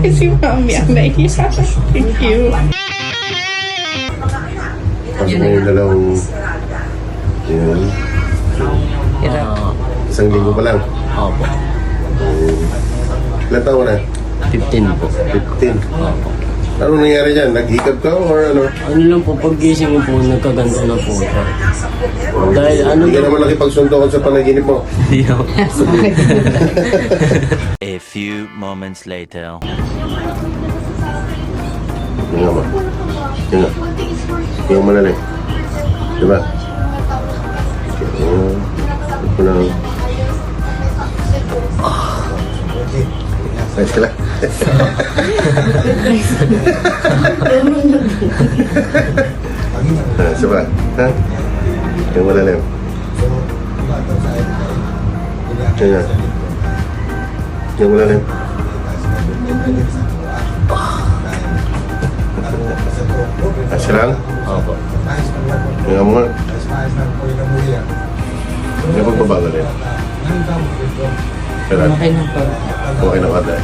Si Mami ang naiisa. Thank you. Tapos ngayon na lang, yun, isang linggo pa lang. Opo. Ilan taon na? 15 po. 15. Ano nangyari dyan? Naghikab ka or ano? Ano lang po, paggising ko po, nagkaganda na po. Dahil ano Hindi ka naman nakipagsundokan sa panaginip mo. Hindi ako. A few moments later. Yung nga ma. Yung nga. Yung malalim. Diba? Ito na. Ayos ka lang. Siapa? Ha? Yang malalim. Yan. Yang malalim. Ayos ka lang? Opo. Yang mo nga. Yung pagbabago na yun. Kailan? Okay na po. Okay na kada.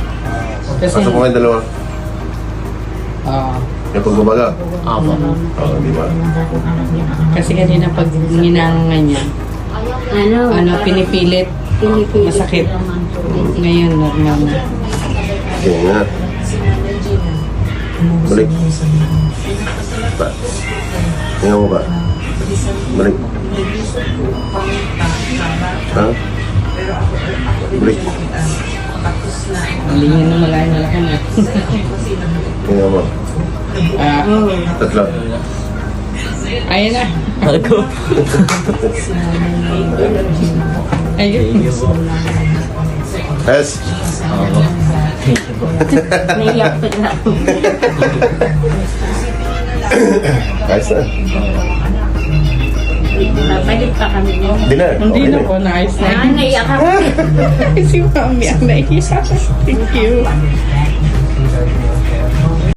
Kasi, Pasok mo kayong dalawa. Yung pagbabaga. Opo. Oo, di ba? kasi kanina pag ninangan niya, pinipilit, masakit. Ngayon, normal na. Sige nga. Balik. Ba? Tingnan mo ba? Balik. Ha? Balik. Hindi niya na malayo na lang na. Tingnan mo. Tatlo. Ayan na. Ako. Ayun. Yes. Opo. Naiyak pa na. Ayos na. Babalik pa kami mo. Hindi na. Hindi Okay na na. po, nice na. Naiyak ako. Si Mami ang naiisa. Thank you.